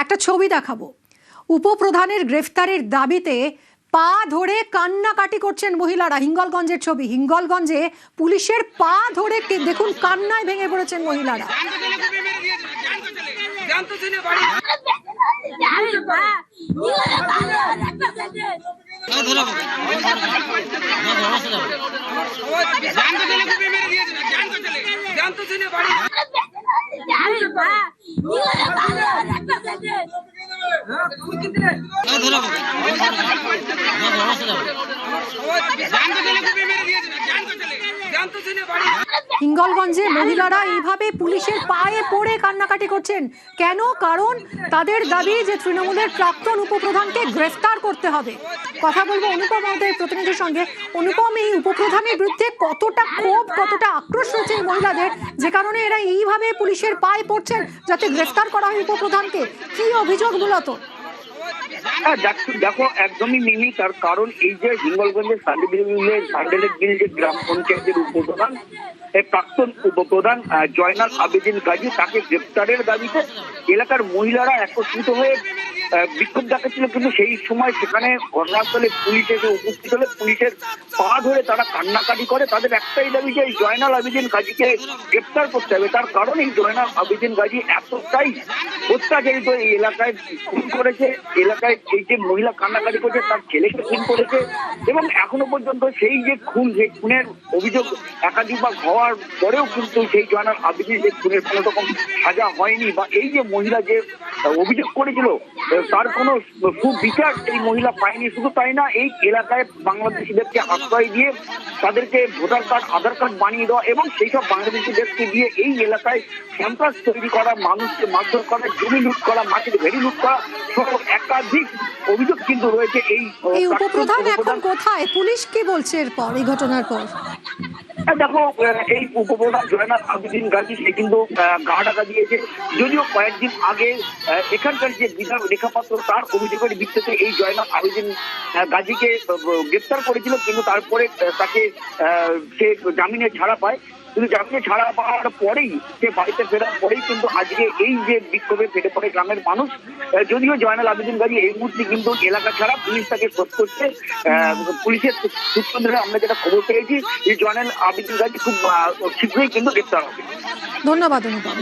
একটা ছবি দেখাবো। উপপ্রধানের গ্রেফতারের দাবিতে পা ধরে কান্নাকাটি করছেন মহিলারা। হিঙ্গলগঞ্জের ছবি। হিঙ্গলগঞ্জে পুলিশের পা ধরে দেখুন কান্নায় ভেঙে পড়েছেন মহিলারা। হিঙ্গলগঞ্জে মহিলারা এইভাবে পুলিশের পায়ে পড়ে কান্নাকাটি করছেন। কেন? কারণ তাদের দাবি যে তৃণমূলের প্রাক্তন উপপ্রধানকে গ্রেফতার করতে হবে। কথা বলবো অনুপম আমাদের প্রতিনিধির সঙ্গে। অনুপম, এই উপপ্রধানের বিরুদ্ধে কতটা ক্ষোভ, কতটা আক্রোশ রয়েছে এই মহিলাদের, যে কারণে এরা এইভাবে পুলিশের পায়ে পড়ছেন যাতে গ্রেফতার করা হয় উপপ্রধানকে? কি অভিযোগ মূলত? দেখো, একদমই মিমি। তার কারণ এই যে হিঙ্গলগঞ্জের সান্ডেলের বিল যে গ্রাম পঞ্চায়েতের উপপ্রধান, প্রাক্তন উপপ্রধান জয়নাল আবেদিন গাজী, তাকে গ্রেফতারের দাবিতে এলাকার মহিলারা একত্রিত হয়ে বিক্ষোভ দেখাচ্ছিল। কিন্তু সেই সময় সেখানে ঘটনাস্থলে পুলিশ এসে উপস্থিত হলে পুলিশের পা ধরে তারা কান্নাকাটি করে। তাদের একটাই দাবি যে এই জয়নাল আবেদিন গাজীকে গ্রেফতার করতে হবে। তার কারণ এই জয়নাল আবেদিন গাজী এতটাই অত্যাচারিত, এই এলাকায় খুন করেছে, এলাকায় এই যে মহিলা কান্নাকাটি করছে তার ছেলেকে খুন করেছে, এবং এখনো পর্যন্ত সেই যে খুন, সেই খুনের অভিযোগ একাধিকবার হওয়ার পরেও কিন্তু সেই জয়নাল আবেদিন সেই খুনের কোনো রকম সাজা হয়নি, বা এই যে মহিলা যে অভিযোগ করেছিল তার কোনো সুবিচার এই মহিলা পায়নি। শুধু তাই না, এই এলাকায় বাংলাদেশিদেরকে আশ্রয় দিয়ে তাদেরকে ভোটার কার্ড, আধার কার্ড বানিয়ে দেওয়া, এবং সেই সব বাংলাদেশিদেরকে দিয়ে এই এলাকায় সন্ত্রাস তৈরি করা, মানুষকে মারধর করা, জমি লুট করা, মাটির ভেড়ি লুট করা সহ একাধিক অভিযোগ কিন্তু রয়েছে। এই উপপ্রধান এখন কোথায়? পুলিশ কি বলছে এরপর, এই ঘটনার পর? দেখো, এই উপপ্রধান জয়নাল আবেদিন গাজী সে কিন্তু গা ঢাকা দিয়েছে। যদিও কয়েকদিন আগে এখানকার যে বিধায়ক রেখাপাত্র তার অভিযোগের ভিত্তিতে এই জয়নাল আবেদিন গাজীকে গ্রেপ্তার করেছিল, কিন্তু তারপরে তাকে সে জামিনে ছাড়া পায়। কিন্তু জামিনে ছাড়া পাওয়ার পরেই, সে বাড়িতে ফেরার পরেই কিন্তু আজকে এই যে বিক্ষোভে ফেটে পড়ে গ্রামের মানুষ। যদিও জয়নাল আবেদিন গাজী এই মুহূর্তে কিন্তু এলাকা ছাড়া, পুলিশ তাকে শোধ করছে। পুলিশের সূত্র ধরে আমরা যেটা খবর পেয়েছি, এই জয়নাল আবেদিন গাজী খুব শীঘ্রই কিন্তু গ্রেপ্তার হবে। ধন্যবাদ অনুপম।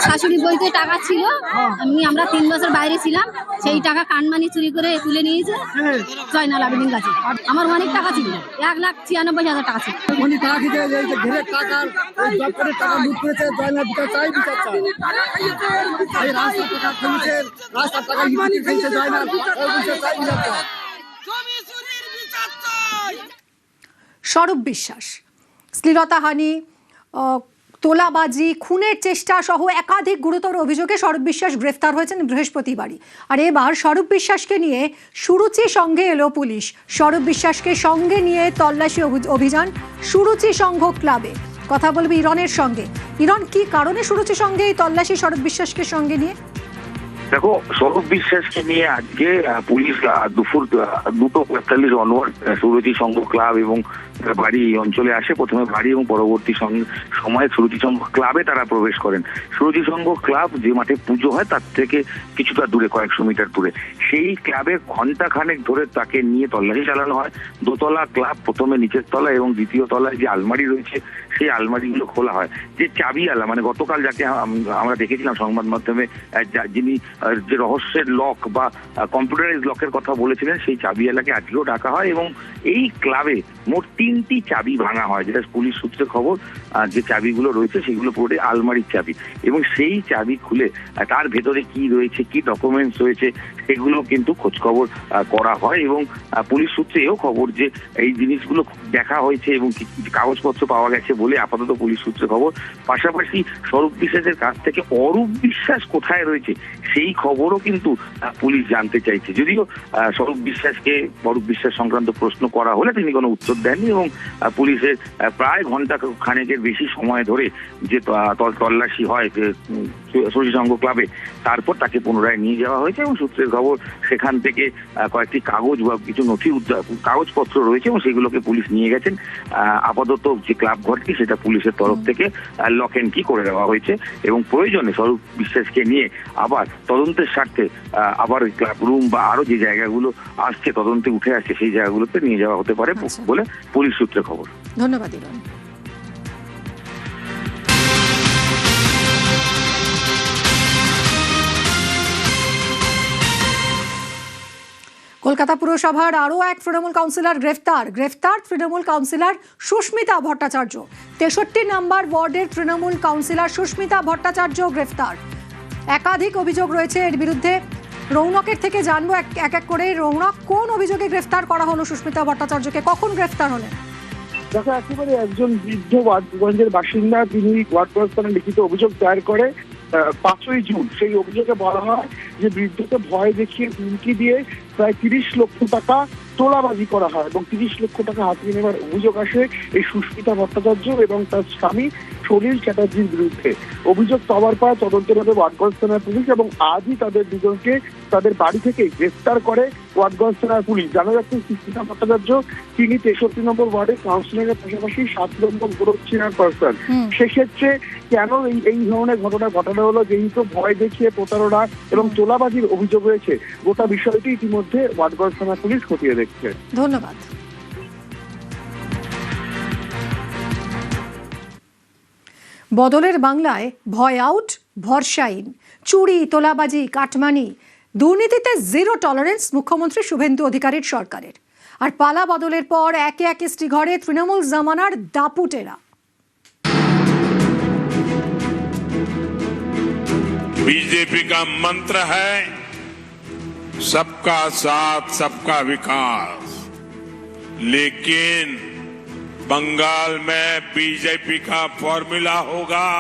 শাশুড়ি বইতে টাকা ছিল, আমরা 3 বছর বাইরে ছিলাম, সেই টাকা কানমানি চুরি করে তুলে নিয়েছে জয়নাল আবেদিন গাজী। আমার অনেক টাকা ছিল, 1,96,000 টাকা ছিল। স্বরূপ বিশ্বাস শ্লীলতাহানি, তোলাবাজি, খুনের চেষ্টা সহ একাধিক গুরুতর অভিযোগে স্বরূপ বিশ্বাস গ্রেফতার হয়েছেন বৃহস্পতিবারই। আর এবার স্বরূপ বিশ্বাসকে নিয়ে সুরুচি সঙ্গে এলো পুলিশ। স্বরূপ বিশ্বাসকে সঙ্গে নিয়ে তল্লাশি অভিযান সুরুচি সংঘ ক্লাবে। কথা বলবে ইরনের সঙ্গে। ইরন, কি কারণে সুরুচি সঙ্গে এই তল্লাশি স্বরূপ বিশ্বাসকে সঙ্গে নিয়ে? দেখো, স্বরূপ বিশ্বাসকে নিয়ে আজকে পুলিশ দুপুর 2:45 অনওয়ার্ড সুরুচি সংঘ ক্লাব এবং বাড়ি অঞ্চলে আসে। প্রথমে বাড়ি এবং পরবর্তী সময়ে সুরুচি সংঘ ক্লাবে তারা প্রবেশ করেন। সুরুচি সংঘ ক্লাব যে মাঠে পুজো হয় তার থেকে কিছুটা দূরে, কয়েকশো মিটার দূরে, সেই ক্লাবে ঘন্টা খানেক ধরে তাকে নিয়ে তল্লাশি চালানো হয়। দোতলা ক্লাব, প্রথমে নিচের তলা এবং দ্বিতীয় তলায় যে আলমারি রয়েছে সেই আলমারিগুলো খোলা হয়। যে চাবিওয়ালা, মানে গতকাল যাকে আমরা দেখেছিলাম সংবাদ মাধ্যমে, যিনি যে রহস্যের লক বা কম্পিউটারাইজ লকের কথা বলেছিলেন, সেই চাবিওয়ালাকে আজকেও ডাকা হয় এবং এই ক্লাবে মোট 3টি চাবি ভাঙা হয়, যেটা পুলিশ সূত্রে খবর। যে চাবিগুলো রয়েছে সেগুলো পুরো আলমারির চাবি, এবং সেই চাবি খুলে তার ভেতরে কি রয়েছে, কি ডকুমেন্টস রয়েছে সেগুলো কিন্তু খোঁজখবর করা হয়। এবং পুলিশ সূত্রে এও খবর যে এই জিনিসগুলো দেখা হয়েছে এবং কাগজপত্র পাওয়া গেছে বলে আপাতত পুলিশ সূত্রে খবর। পাশাপাশি স্বরূপ বিশ্বাসের কাছ থেকে অরূপ বিশ্বাস কোথায় রয়েছে সেই খবরও কিন্তু পুলিশ জানতে চাইছে। যদিও স্বরূপ বিশ্বাসকে অরূপ বিশ্বাস সংক্রান্ত প্রশ্ন করা হলে তিনি কোনো উত্তর দেননি, এবং পুলিশের প্রায় ঘন্টা খানেকের বেশি সময় ধরে যে তল্লাশি হয় সুরুচি সংঘ ক্লাবে, তারপর তাকে পুনরায় নিয়ে যাওয়া হয়েছে। এবং সূত্রের খবর সেখান থেকে কয়েকটি কাগজ বা কিছু কাগজপত্র রয়েছে এবং সেগুলোকে পুলিশ নিয়ে গেছেন। আপাতত যে ক্লাব ঘরটি সেটা পুলিশের তরফ থেকে লক অ্যান্ড কি করে দেওয়া হয়েছে এবং প্রয়োজনে স্বরূপ বিশ্বাসকে নিয়ে আবার তদন্তের স্বার্থে আবার ক্লাব রুম বা আরো যে জায়গাগুলো আসছে তদন্তে উঠে আসছে সেই জায়গাগুলোতে নিয়ে যাওয়া হতে পারে বলে পুলিশ সূত্রে খবর। ধন্যবাদ ইরন। কলকাতা পুরসভার আরও এক তৃণমূল কাউন্সিলর গ্রেফতার তৃণমূল কাউন্সিলর সুস্মিতা ভট্টাচার্য। 63 নম্বর ওয়ার্ডের তৃণমূল কাউন্সিলর সুস্মিতা ভট্টাচার্য গ্রেফতার। একাধিক অভিযোগ রয়েছে এর বিরুদ্ধে। রৌনকের থেকে জানবো এক এক করে। রৌনক, কোন অভিযোগে গ্রেফতার করা হলো সুস্মিতা ভট্টাচার্যকে? কখন গ্রেফতার হলেন? দেখো, একেবারে একজন বৃদ্ধ ওয়ার্ডগঞ্জের বাসিন্দা, তিনি ওয়ার্ড প্রশাসনে লিখিত অভিযোগ দায়ের করে 5ই জুন। সেই অভিযোগে বলা হয় যে বৃদ্ধকে ভয় দেখিয়ে হুমকি দিয়ে প্রায় 30 লক্ষ টাকা তোলাবাজি করা হয় এবং 30 লক্ষ টাকা হাতিয়ে নেওয়ার অভিযোগ আসে এই সুস্মিতা ভট্টাচার্য এবং তার স্বামী সলিল চ্যাটার্জির বিরুদ্ধে। অভিযোগ পাওয়ার পর তদন্তের ভাবে ওয়ার্ডগঞ্জ থানার পুলিশ এবং আজই তাদের দুজনকে তাদের বাড়ি থেকে গ্রেফতার করে ওয়ার্ডগঞ্জ থানার পুলিশ। জানা যাচ্ছে সুস্মিতা ভট্টাচার্য তিনি 63 নম্বর ওয়ার্ডে কাউন্সিলরের পাশাপাশি 7 নম্বর গ্রুপ চেয়ারপারসন। সেক্ষেত্রে কেন এই ধরনের ঘটনা ঘটানো হলো, যেহেতু ভয় দেখিয়ে প্রতারণা এবং তোলাবাজির অভিযোগ রয়েছে, গোটা বিষয়টি ইতিমধ্যে ওয়ার্ডগঞ্জ থানা পুলিশ খতিয়ে দেখছে। ধন্যবাদ। বদলের বাংলায় ভয় আউট, ভরসা ইন। চুরি, তোলাবাজি, কাটমানি, দুর্নীতিতে জিরো টলারেন্স মুখ্যমন্ত্রী শুভেন্দু অধিকারীর সরকারের। আর পালা বদলের পর একে একে শ্রীঘরে তৃণমূল জামানার দাপুটেরা। बीजेपी का मंत्र है सबका साथ सबका विकास, लेकिन बंगाल में बीजेपी का फॉर्मूला होगा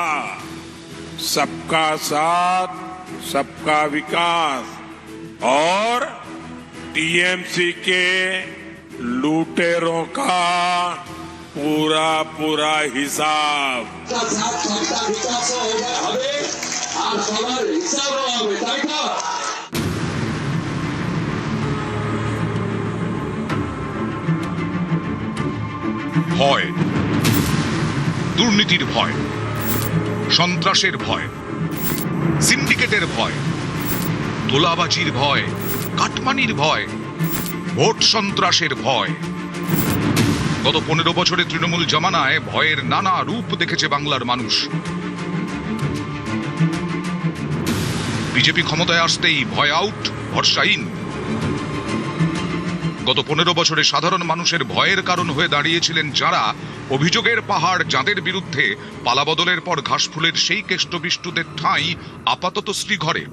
सबका साथ सबका विकास और टीएमसी के लुटेरों का पूरा पूरा हिसाब। ভয়, দুর্নীতির ভয়, সন্ত্রাসের ভয়, সিন্ডিকেটের ভয়, তোলাবাজির ভয়, কাটমানির ভয়, ভোট সন্ত্রাসের ভয়। গত 15 বছরে তৃণমূল জামানায় ভয়ের নানা রূপ দেখেছে বাংলার মানুষ। বিজেপি ক্ষমতায় আসতেই ভয় আউট, ভরসা ইন। গত 15 বছরে সাধারণ মানুষের ভয়ের কারণ হয়ে দাঁড়িয়েছিলেন যারা, অভিযোগের পাহাড় যাদের বিরুদ্ধে, পালাবদলের পর ঘাসফুলের সেই কেষ্টবিষ্টুদের ঠাঁই আপাতত শ্রীঘরে।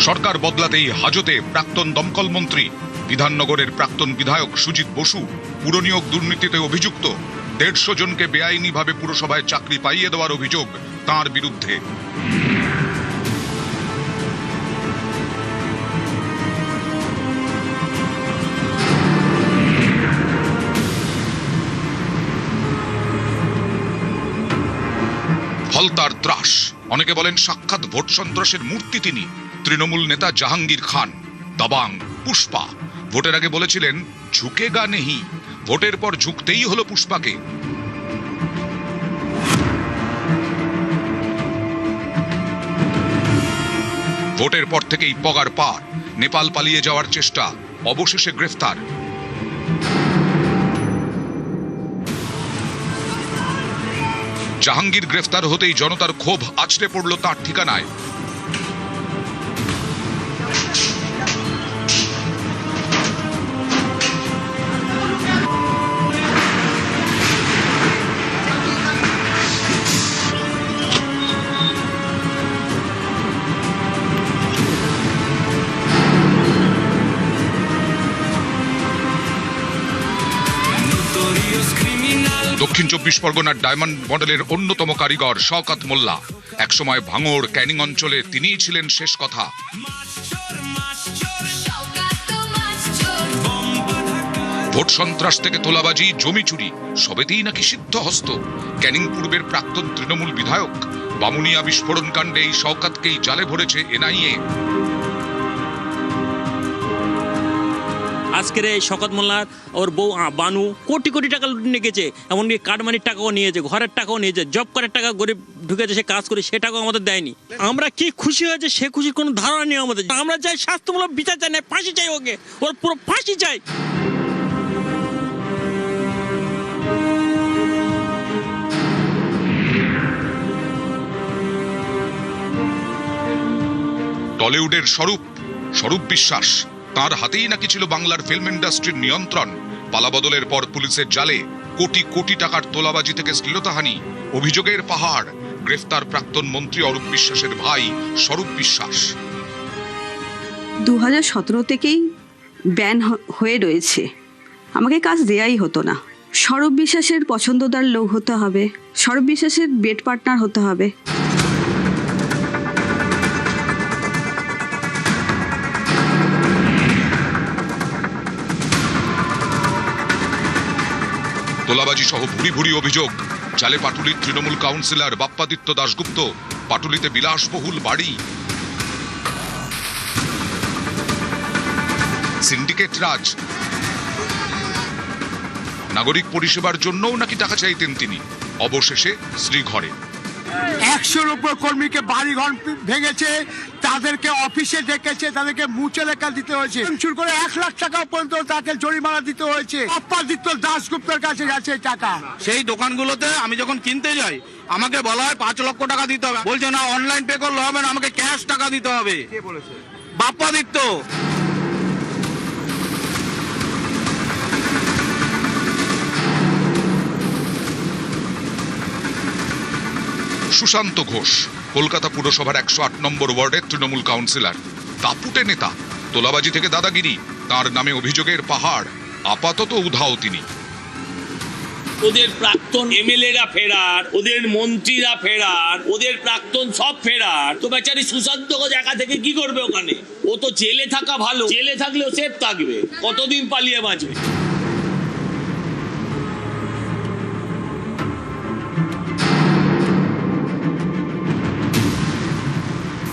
সরকার বদলাতেই হাজতে প্রাক্তন দমকল মন্ত্রী, বিধাননগরের প্রাক্তন বিধায়ক সুজিত বসু পুরনিয়োগ দুর্নীতিতে অভিযুক্ত। 150 জনকে বেআইনিভাবে পুরসভায় চাকরি পাইয়ে দেওয়ার অভিযোগ তাঁর বিরুদ্ধে। হলতার ত্রাস, অনেকে বলেন সাক্ষাৎ ভোট সন্ত্রাসের মূর্তি তিনি। তৃণমূল নেতা জাহাঙ্গীর খান, দাবাং, পুষ্পা ভোটের আগে বলেছিলেন ঝুঁকেগা নেহি, ভোটের পর ঝুঁকতেই হলো পুষ্পাকে। ভোটের পর থেকেই পগার পার, নেপাল পালিয়ে যাওয়ার চেষ্টা, অবশেষে গ্রেফতার। জাহাঙ্গীর গ্রেফতার হতেই জনতার ক্ষোভ আছড়ে পড়ল তাঁর ঠিকানায়। দক্ষিণ 24 পরগনার ডায়মন্ড মডেলের অন্যতম কারিগর শওকত মোল্লা। একসময় ভাঙড়, ক্যানিং অঞ্চলে তিনিই ছিলেন শেষ কথা। ভোট সন্ত্রাস থেকে তোলাবাজি, জমি চুরি সবেতেই নাকি সিদ্ধহস্ত ক্যানিং পূর্বের প্রাক্তন তৃণমূল বিধায়ক। বামুনিয়া বিস্ফোরণ কাণ্ডে এই শওকতকেই জালে ভরেছে এনআইএ। আজকের এই শওকত মোল্লার ওর বউ বানু কোটি কোটি টাকা লুটে নিয়ে গেছে, এমনকি কাটমানির টাকাও নিয়েছে, ঘরের টাকাও নিয়েছে, জব করার টাকা গরিব ঢুকেছে, সে কাজ করে সে টাকাও আমাদের দেয়নি। আমরা কি খুশি হয়েছে সে খুশির কোনো ধারণা নেই আমাদের। আমরা চাই শাস্তিমূলক বিচার চাই, না ফাঁসি চাই, ওকে ওর পুরো ফাঁসি চাই। টলিউডের স্বরূপ বিশ্বাস, তার হাতেই নাকি ছিল বাংলার ফিল্ম ইন্ডাস্ট্রির নিয়ন্ত্রণ। পালাবদলের পর পুলিশের জালে কোটি কোটি টাকার তোলাবাজি থেকে শ্লীলতাহানি, অভিযোগের পাহাড়। গ্রেফতার প্রাক্তন মন্ত্রী অরূপ বিশ্বাসের ভাই স্বরূপ বিশ্বাস। 2017 থেকেই ব্যান হয়ে রয়েছে, আমাকে কাজ দেয়াই হতো না। স্বরূপ বিশ্বাসের পছন্দদার লোক হতে হবে, স্বরূপ বিশ্বাসের বেড পার্টনার হতে হবে। তোলাবাজি সহ ভুরি ভুরি অভিযোগ। জালে পাটুলির তৃণমূল কাউন্সিলর বাপ্পাদিত্য দাশগুপ্ত, পাটুলিতে বিলাসবহুল বাড়ি। সিন্ডিকেট রাজ, নাগরিক পরিষেবার জন্যও নাকি টাকা চাইতেন তিনি। অবশেষে শ্রীঘরে 100-র উপর কর্মীকে বাড়িঘর ভেঙেছে, তাদেরকে অফিসে ডেকেছে, তাদেরকে মুচে লেখা দিতে হয়েছে, শুরু করে 1 লাখ টাকা পর্যন্ত তাকে জরিমানা দিতে হয়েছে। বাপ্পাদিত্য দাশগুপ্তের কাছে গেছে টাকা। সেই দোকানগুলোতে আমি যখন কিনতে যাই আমাকে বলা হয় 5 লক্ষ টাকা দিতে হবে, বলছে না অনলাইন পে করলে হবে না, আমাকে ক্যাশ টাকা দিতে হবে। কে বলেছে? বাপ্পাদিত্য। সুশান্ত ঘোষ, কলকাতা পুরসভার 108 নম্বর ওয়ার্ডের তৃণমূল কাউন্সিলর, দাপুটে নেতা। তোলাবাজি থেকে দাদাগিরি, তার নামে অভিযোগের পাহাড়। আপাতত উধাও তিনি। ওদের প্রাক্তন এমএলএরা ফেরার, ওদের মন্ত্রীরা ফেরার, ওদের প্রাক্তন সব ফেরার, তো বেচারি সুশান্ত ঘোষ একা থেকে কি করবে ওখানে? ও তো জেলে থাকা ভালো, জেলে থাকলেও সেফ থাকবে, কতদিন পালিয়ে বাঁচবে?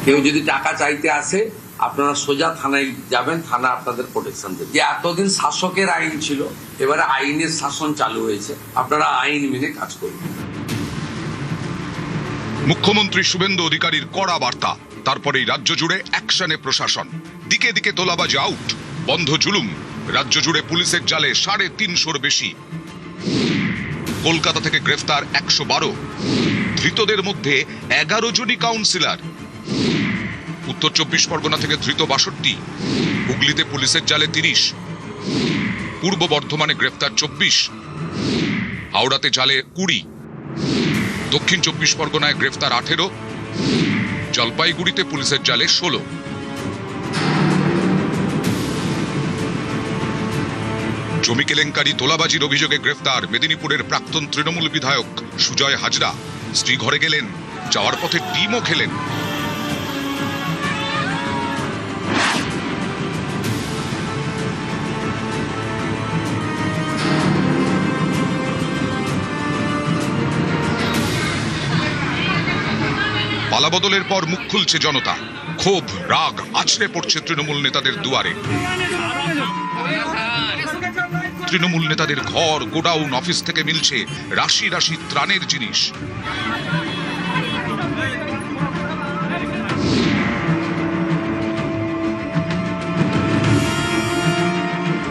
কেউ যদি টাকা চাইতে আসে আপনারা সোজা থানায় যাবেন, থানা আপনাদের প্রোটেকশন দেবে। যে এতদিন শাসকের আইন ছিল, এবারে আইনের শাসন চালু হয়েছে, আপনারা আইন মেনে কাজ করবেন। মুখ্যমন্ত্রী শুভেন্দু অধিকারীর কড়া বার্তা, তারপরেই রাজ্য জুড়ে অ্যাকশনে প্রশাসন। দিকে দিকে তোলাবাজি আউট, বন্ধ জুলুম। রাজ্য জুড়ে পুলিশের জালে 350-র বেশি। কলকাতা থেকে গ্রেফতার 112, ধৃতদের মধ্যে 11 জনই কাউন্সিলর। উত্তর 24 পরগনা থেকে ধৃত 62, হুগলিতে পুলিশের জালে 30, পূর্ব বর্ধমানে গ্রেফতার 24, হাওড়াতে জালে 20, দক্ষিণ 24 পরগনায় গ্রেফতার 18, জলপাইগুড়িতে পুলিশের জালে 16। জমি কেলেঙ্কারি, তোলাবাজির অভিযোগে গ্রেফতার মেদিনীপুরের প্রাক্তন তৃণমূল বিধায়ক সুজয় হাজরা। শ্রীঘরে গেলেন, যাওয়ার পথে ডিমও খেলেন। পালাবদলের পর মুখ খুলছে জনতা, ক্ষোভ রাগ আছড়ে পড়ছে তৃণমূল নেতাদের দুয়ারে। তৃণমূল নেতাদের ঘর, গোডাউন, অফিস থেকে মিলছে রাশি রাশি ত্রাণের জিনিস।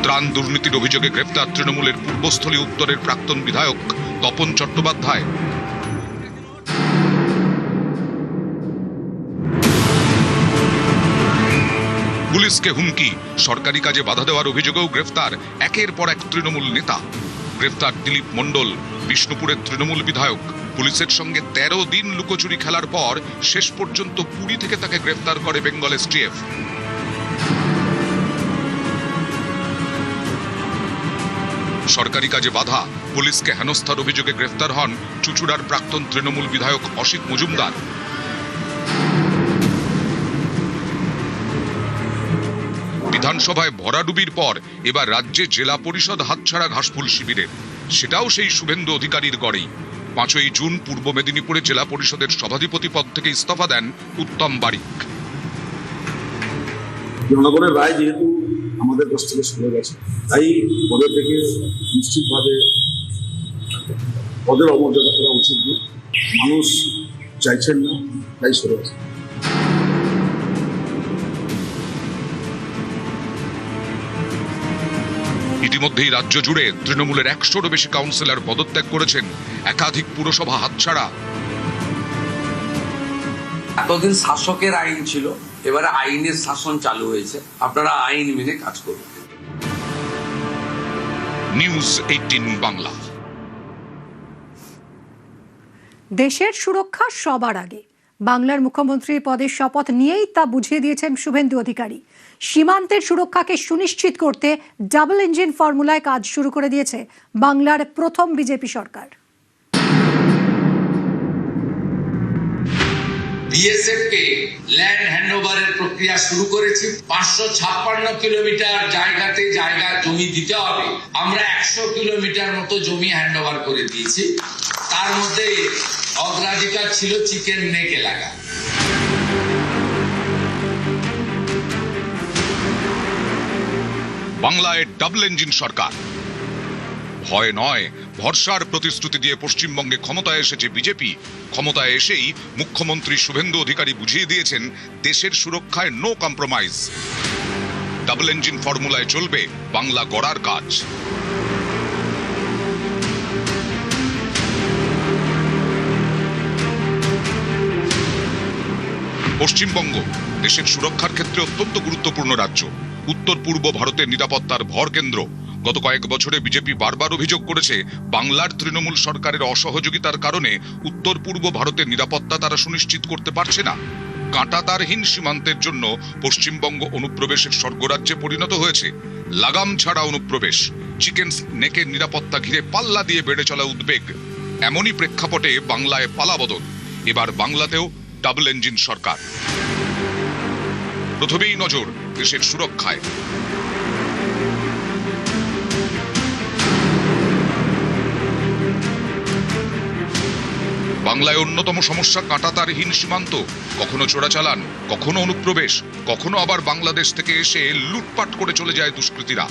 ত্রাণ দুর্নীতির অভিযোগে গ্রেফতার তৃণমূলের পূর্বস্থলী উত্তরের প্রাক্তন বিধায়ক তপন চট্টোপাধ্যায়। পুলিশকে হুমকি, সরকারি কাজে বাধা দেওয়ার অভিযোগেও গ্রেফতার একের পর এক তৃণমূল নেতা। গ্রেফতার দিলীপ মণ্ডল, বিষ্ণুপুরের তৃণমূল বিধায়ক। পুলিশের সঙ্গে 13 দিন লুকোচুরি খেলার পর শেষ পর্যন্ত পুরী থেকে তাকে গ্রেফতার করে বেঙ্গল এসটিএফ। সরকারি কাজে বাধা, পুলিশকে হেনস্থার অভিযোগে গ্রেফতার হন চুঁচুড়ার প্রাক্তন তৃণমূল বিধায়ক অসিত মজুমদার। বিধানসভায় ভরাডুবির পর এবার রাজ্যে জেলা পরিষদ হাতছাড়া ঘাসফুল শিবিরের, সেটাও সেই শুভেন্দু অধিকারীর গড়েই। 5ই জুন পূর্ব মেদিনীপুরে জেলা পরিষদের সভাধিপতি পদ থেকে ইস্তফা দেন উত্তম বারিক। জনগণের রায় যেহেতু আমাদের কাছ থেকে সরে গেছে, তাই পদের থেকে নিশ্চিতভাবে পদের অমর্যাদা করা উচিত নয়। মানুষ চাইছেন না, তাই সরে গেছে। ইতিমধ্যেই রাজ্য জুড়ে তৃণমূলের 100-রও বেশি কাউন্সিলর পদত্যাগ করেছেন, একাধিক পুরসভা হাতছাড়া। এতদিন শাসকের আইন ছিল, এবারে আইনের শাসন চালু হয়েছে, আপনারা আইন মেনে কাজ করুন। নিউজ 18 বাংলা। দেশের সুরক্ষা সবার আগে, বাংলার মুখ্যমন্ত্রীর পদের শপথ নিয়েই তা বুঝিয়ে দিয়েছেন শুভেন্দু অধিকারী। সীমান্তের সুরক্ষাকে সুনিশ্চিত করতে ডাবল ইঞ্জিন ফর্মুলায় কাজ শুরু করে দিয়েছে বাংলার প্রথম বিজেপি সরকার। বিএসএফ কে ল্যান্ড হ্যান্ডওভারের প্রক্রিয়া শুরু করেছি। 556 কিলোমিটার জায়গাতে জায়গা জমি দিতে হবে, আমরা 100 কিলোমিটার মতো জমি হ্যান্ডওভার করে দিয়েছি। তার মধ্যে অগ্রাধিকার ছিল চিকেন নেক এলাকা। বাংলায় ডাবল ইঞ্জিন সরকার। ভয় নয়, ভরসার প্রতিশ্রুতি দিয়ে পশ্চিমবঙ্গে ক্ষমতায় এসেছে বিজেপি। ক্ষমতায় এসেই মুখ্যমন্ত্রী শুভেন্দু অধিকারী বুঝিয়ে দিয়েছেন দেশের সুরক্ষায় নো কম্প্রোমাইজ। ডাবল ইঞ্জিন ফর্মুলায় চলবে বাংলা গড়ার কাজ। পশ্চিমবঙ্গ দেশের সুরক্ষার ক্ষেত্রে অত্যন্ত গুরুত্বপূর্ণ রাজ্য, উত্তর পূর্ব ভারতের নিরাপত্তার ভরকেন্দ্র। গত কয়েক বছরে বিজেপি বারবার অভিযোগ করেছে বাংলার তৃণমূল সরকারের অসহযোগিতার কারণে উত্তর পূর্ব ভারতের নিরাপত্তা তারা সুনিশ্চিত করতে পারছে না। কাঁটাতারহীন সীমান্তের জন্য পশ্চিমবঙ্গ অনুপ্রবেশের স্বর্গরাজ্যে পরিণত হয়েছে। লাগাম ছাড়া অনুপ্রবেশ, চিকেন নেকের নিরাপত্তা ঘিরে পাল্লা দিয়ে বেড়ে চলা উদ্বেগ। এমনই প্রেক্ষাপটে বাংলায় পালাবদল। এবার বাংলাতেও ডাবল ইঞ্জিন সরকার। প্রথমেই নজর দেশের সুরক্ষায়। বাংলায় অন্যতম সমস্যা কাঁটাতারহীন সীমান্ত। কখনো চোরাচালান, কখনো অনুপ্রবেশ, কখনো আবার বাংলাদেশ থেকে এসে লুটপাট করে চলে যায় দুষ্কৃতীরা।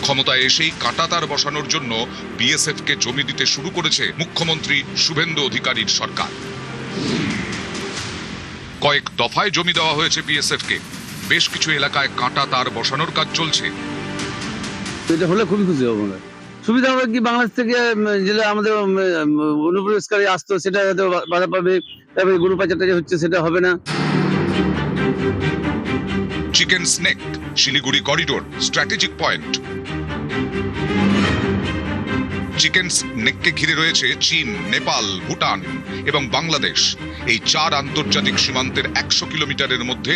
ক্ষমতায় এসেই কাঁটাতার বসানোর জন্য বিএসএফ কে জমি দিতে শুরু করেছে মুখ্যমন্ত্রী শুভেন্দু অধিকারীর সরকার। কয়েক দফায় জমি দেওয়া হয়েছে বিএসএফ কে। বেশ কিছু এলাকায় কাঁটাতার বসানোর কাজ চলছে। এটা হলে খুবই খুশি হবো। সুবিধা হবে কি, বাংলাদেশ থেকে যেটা আমাদের অনুপ্রবেশকারী আসতো সেটা হয়তো বাধা পাবে, তারপরে গরু পাচারটা যে হচ্ছে সেটা হবে না। Chicken snake, Siliguri corridor strategic point. Chicken স্নেককে ঘিরে রয়েছে চীন, নেপাল, ভুটান এবং বাংলাদেশ। এই 4 আন্তর্জাতিক সীমান্তের 100 কিলোমিটারের মধ্যে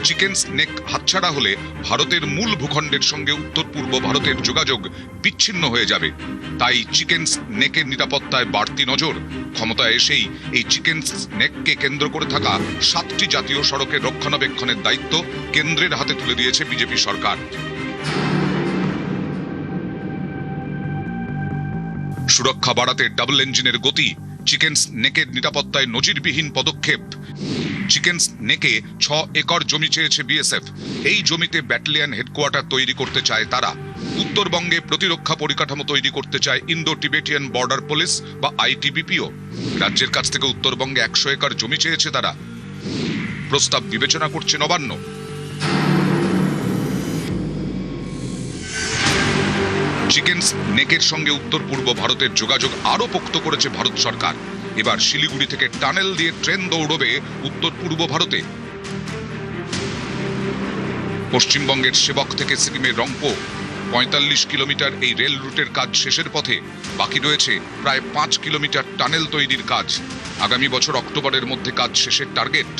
চিকেন স্নেক হাতছাড়া হলে ভারতের মূল ভূখণ্ডের সঙ্গে উত্তর পূর্ব ভারতের যোগাযোগ বিচ্ছিন্ন হয়ে যাবে। তাই চিকেন স্নেকের নিরাপত্তায় বাড়তি নজর। ক্ষমতায় এসেই এই চিকেন স্নেককে কেন্দ্র করে থাকা 7টি জাতীয় সড়কের রক্ষণাবেক্ষণের দায়িত্ব কেন্দ্রের হাতে তুলে দিয়েছে বিজেপি সরকার। সুরক্ষা বাড়াতে ডাবল ইঞ্জিনের গতি। চিকেন নেকের নিরাপত্তায় নজিরবিহীন পদক্ষেপ। চিকেন নেকে 6 একর জমি চেয়েছে বিএসএফ। এই জমিতে ব্যাটালিয়ন হেডকোয়ার্টার তৈরি করতে চায় তারা। উত্তরবঙ্গে প্রতিরক্ষা পরিকাঠামো তৈরি করতে চায় ইন্দো টিবেটিয়ান বর্ডার পুলিশ বা আইটিবিপিও। রাজ্যের কাছ থেকে উত্তরবঙ্গে 100 একর জমি চেয়েছে তারা। প্রস্তাব বিবেচনা করছে নবান্ন। চিকেন নেকের সঙ্গে উত্তর পূর্ব ভারতের যোগাযোগ আরো পোক্ত করেছে ভারত সরকার। এবার শিলিগুড়ি থেকে টানেল দিয়ে ট্রেন দৌড়বে উত্তর পূর্ব ভারতে। পশ্চিমবঙ্গের সেবক থেকে সিকিমের রংপো 45 কিলোমিটার এই রেল রুটের কাজ শেষের পথে। বাকি রয়েছে প্রায় 5 কিলোমিটার টানেল তৈরির কাজ। আগামী বছর অক্টোবরের মধ্যে কাজ শেষের টার্গেট।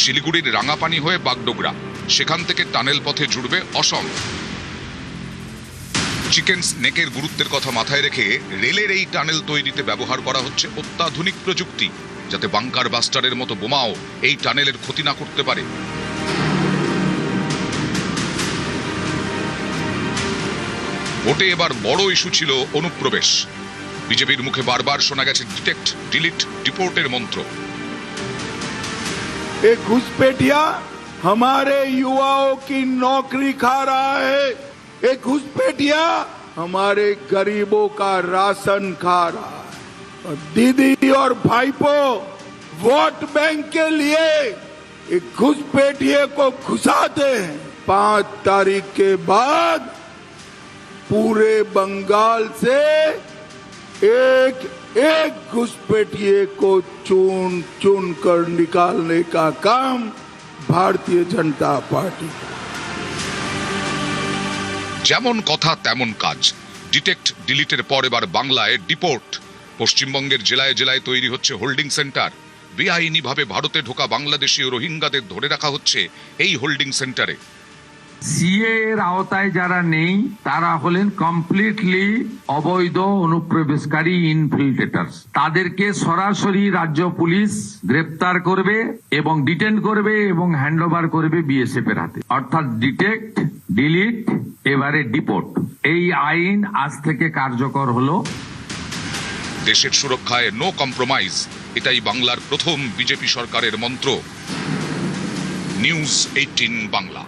শিলিগুড়ির রাঙাপানি হয়ে বাগডোগরা, সেখান থেকে টানেল পথে জুড়বে অসম। চিকেন নেকের গুরুত্বের কথা মাথায় রেখে রেলের এই টানেল তৈরিতে ব্যবহার করা হচ্ছে অত্যাধুনিক প্রযুক্তি, যাতে বাংকার বাস্টারের মতো বোমাও এই টানেলের ক্ষতি না করতে পারে। ভোটে এবার বড় ইস্যু ছিল অনুপ্রবেশ। বিজেপির মুখে বারবার শোনা গেছে ডিটেক্ট, ডিলিট, ডিপোর্টের মন্ত্র। एक घुसपैठिया हमारे युवाओं की नौकरी खा रहा है, एक घुसपैठिया हमारे गरीबों का राशन खा रहा है। और दीदी और भाईपो वोट बैंक के लिए एक घुसपैठिए को घुसाते हैं। 5 तारीख के बाद पूरे बंगाल से एक घुसपैठिए को चुन चुन कर निकालने का काम भारतीय जनता पार्टी। যেমন কথা তেমন কাজ। ডিটেক্ট, ডিলিটের পর এবার বাংলায় ডিপোর্ট। পশ্চিমবঙ্গের জেলায় জেলায় তৈরি হচ্ছে হোল্ডিং সেন্টার। বেআইনিভাবে ভারতে ঢোকা বাংলাদেশি ও রোহিঙ্গাদের ধরে রাখা হচ্ছে এই হোল্ডিং সেন্টারে। সিএ এর আওতায় যারা নেই তারা হলেন কমপ্লিটলি অবৈধ অনুপ্রবেশকারী ইনফিল্ট্রেটার্স। তাদেরকে সরাসরি রাজ্য পুলিশ গ্রেপ্তার করবে এবং ডিটেন করবে এবং হ্যান্ডওভার করবে বিএসএফ এর হাতে। অর্থাৎ ডিটেক্ট, ডিলিট, এবারে ডিপোর্ট, এই আইন আজ থেকে কার্যকর হলো। দেশের সুরক্ষায় নো কম্প্রোমাইজ, এটাই বাংলার প্রথম বিজেপি সরকারের মন্ত্র। নিউজ 18 বাংলা।